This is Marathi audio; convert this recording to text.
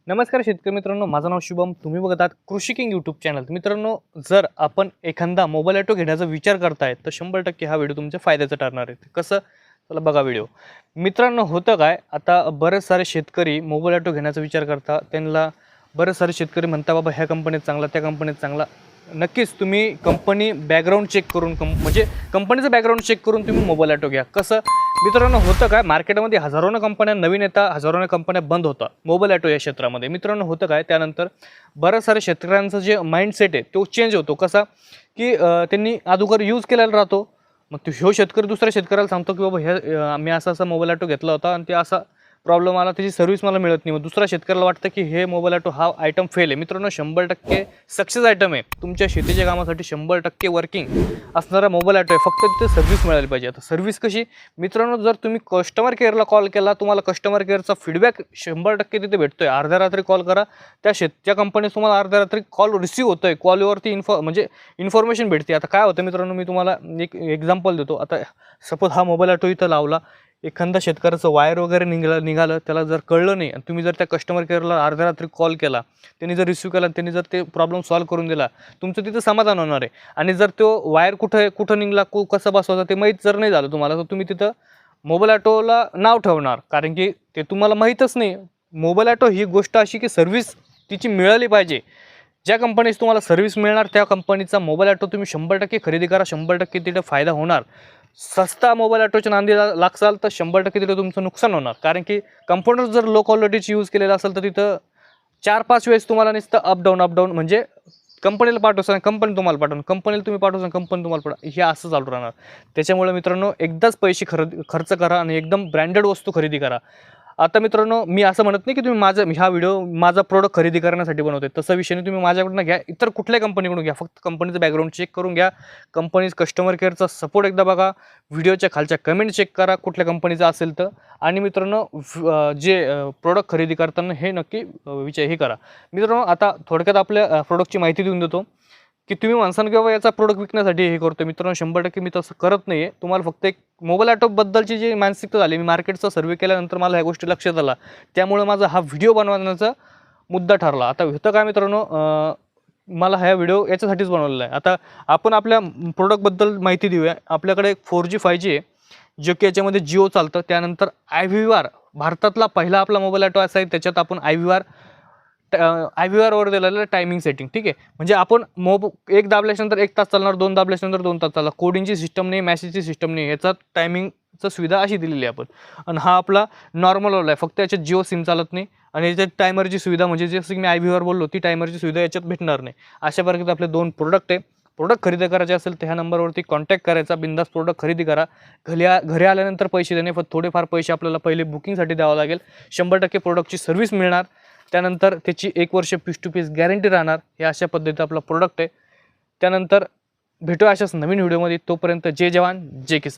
नमस्कार शेतकरी मित्रांनो, माझं नाव शुभम. तुम्ही बघत आहात कृषी किंग यूट्यूब चॅनल. मित्रांनो, जर आपण एखादा मोबाईल ऑटो घेण्याचा विचार करताय तर 100% हा व्हिडिओ तुमच्या फायद्याचा ठरणार आहे. कसं? चला बघा व्हिडिओ. मित्रांनो, होतं काय, आता बरेच सारे शेतकरी मोबाईल ऑटो घेण्याचा विचार करता. त्यांना बरेच सारे शेतकरी म्हणता, बाबा ह्या कंपनीत चांगला, त्या कंपनीत चांगला. नक्कीच तुम्ही कंपनी बॅकग्राऊंड चेक करून म्हणजे कंपनीचं बॅकग्राऊंड चेक करून तुम्ही मोबाईल ऑटो घ्या. कसं? मित्रांनो, होतं काय, मार्केटमध्ये हजारोनं कंपन्या नवीन येतात, हजारोनं कंपन्या बंद होतात मोबाईल ऑटो या क्षेत्रामध्ये. मित्रांनो, होतं काय, त्यानंतर बऱ्याच साऱ्या शेतकऱ्यांचं जे माइंडसेट आहे तो चेंज होतो. कसा की त्यांनी अगोदर यूज केलेला राहतो. मग तो ह्यो शेतकरी दुसऱ्या शेतकऱ्याला सांगतो की बाबा ह्या मी असा मोबाईल ऑटो घेतला होता आणि ते असा प्रॉब्लेम आला, त्याची सर्व्हिस मला मिळत नाही. मग दुसऱ्या शेतकऱ्याला वाटतं की हे मोबाईल ऑटो हा आयटम फेल आहे. मित्रांनो, 100% सक्सेस आयटम आहे. तुमच्या शेतीच्या कामासाठी 100% वर्किंग असणारा मोबाईल ऑटो आहे. फक्त तिथे सर्व्हिस मिळाली पाहिजे. आता सर्व्हिस कशी? मित्रांनो, जर तुम्ही कस्टमर केअरला कॉल केला, तुम्हाला कस्टमर केअरचा फीडबॅक 100% तिथे भेटतोय. अर्ध्या रात्री कॉल करा, त्या कंपनीत तुम्हाला अर्ध्या रात्री कॉल रिसीव्ह होतोय. कॉलवरती इन्फॉर्मेशन भेटते. आता काय होतं मित्रांनो, मी तुम्हाला एक एक्झाम्पल देतो. आता सपोज हा मोबाईल ऑटो इथं लावला, एखादा शेतकऱ्याचं वायर वगैरे निघालं, त्याला जर कळलं नाही आणि तुम्ही जर त्या कस्टमर केअरला अर्ध्या रात्री कॉल केला, त्यांनी जर रिसिव्ह केला, त्यांनी जर ते प्रॉब्लेम सॉल्व्ह करून दिला, तुमचं तिथं समाधान होणार आहे. आणि जर तो वायर कुठं निघाला, कसं बसवायचा ते माहीत जर नाही झालं तुम्हाला, तर तुम्ही तिथं मोबाईल ऑटोला नाव ठेवणार, कारण की ते तुम्हाला माहीतच नाही. मोबाईल ऑटो ही गोष्ट अशी की सर्व्हिस तिची मिळाली पाहिजे. ज्या कंपनीत तुम्हाला सर्व्हिस मिळणार त्या कंपनीचा मोबाईल ऑटो तुम्ही 100% खरेदी करा. 100% तिथे फायदा होणार. सस्ता मोबाईल ऑटोच्या नांदीला लागसाल तर 100% तिथं तुमचं नुकसान होणार. कारण की कंपोनर जर लो क्वालिटीची यूज केलेला असेल तर तिथं 4-5 वेळेस तुम्हाला नुसतं अपडाऊन म्हणजे कंपनीला पाठवसान, कंपनी तुम्हाला पाठवून, कंपनीला तुम्ही पाठवसान, कंपनी तुम्हाला पाठवा, हे असं चालू राहणार. त्याच्यामुळे मित्रांनो, एकदाच पैसे खर्च करा आणि एकदम ब्रँडेड वस्तू खरेदी करा. आता मित्रांनो, मी असं म्हणत नाही की तुम्ही हा व्हिडिओ माझा प्रोडक्ट खरेदी करण्यासाठी बनवतोय. तसा विषय नाही. तुम्ही माझ्याकडून घ्या, इतर कुठल्याही कंपनीकडून घ्या. फक्त कंपनीचं बॅकग्राऊंड चेक करून घ्या. कंपनी कस्टमर केअरचा सपोर्ट एकदा बघा. व्हिडिओच्या खालच्या कमेंट चेक करा कुठल्या कंपनीचा असेल तर. आणि मित्रांनो, जे प्रोडक्ट खरेदी करताना हे नक्की हे करा. मित्रांनो, आता थोडक्यात आपल्या प्रोडक्टची माहिती देऊन देतो की तुम्ही म्हणसान की बाबा याचा प्रोडक्ट विकण्यासाठी हे करतो. मित्रांनो, 100% मी तसं करत नाही आहे. तुम्हाला फक्त एक मोबाईल ऑटोबद्दलची जी मानसिकता झाली, मी मार्केटचा सर्व्हे केल्यानंतर मला ह्या गोष्टी लक्षात आला. त्यामुळे माझा हा व्हिडिओ बनवण्याचा मुद्दा ठरला. आता होतं काय मित्रांनो, मला हा व्हिडिओ याच्यासाठीच बनवलेला आहे. आता आपण आपल्या प्रोडक्टबद्दल माहिती देऊया. आपल्याकडे 4G 5G आहे, जो की याच्यामध्ये जिओ चालतं. त्यानंतर IVR, भारतातला पहिला आपला मोबाईल ऑटो असा आहे, त्याच्यात आपण IVRवर दिलेलं टायमिंग सेटिंग. ठीक आहे, म्हणजे आपण एक दाबल्यानंतर 1 तास चालणार, 2 दाबल्यानंतर 2 तास चालणार. कोडिंगची सिस्टम नाही, मॅसेजची सिस्टम नाही. याचा टायमिंगचं सुविधा अशी दिलेली आहे आपण. आणि हा आपला नॉर्मल वाला आहे. फक्त याच्यात जिओ सिम चालत नाही. आणि याच्यात टायमरची सुविधा, म्हणजे जसं की मी IVR बोललो, ती टायमरची सुविधा याच्यात भेटणार नाही. अशा प्रकारे आपले 2 प्रोडक्ट आहे. प्रोडक्ट खरेदी करायचे असेल तर ह्या नंबरवरती कॉन्टॅक्ट करायचा. बिंदास प्रोडक्ट खरेदी करा. घरी आल्यानंतर पैसे देणे, पण थोडेफार पैसे आपल्याला पहिले बुकिंगसाठी द्यावं लागेल. 100% प्रोडक्टची सर्व्हिस मिळणार. त्यानंतर त्याची 1 वर्ष पीस टू पीस गॅरंटी राहणार. हे अशा पद्धतीचं आपला प्रोडक्ट आहे. त्यानंतर भेटूया अशाच नवीन व्हिडिओमध्ये. तोपर्यंत जय जवान जय किसान.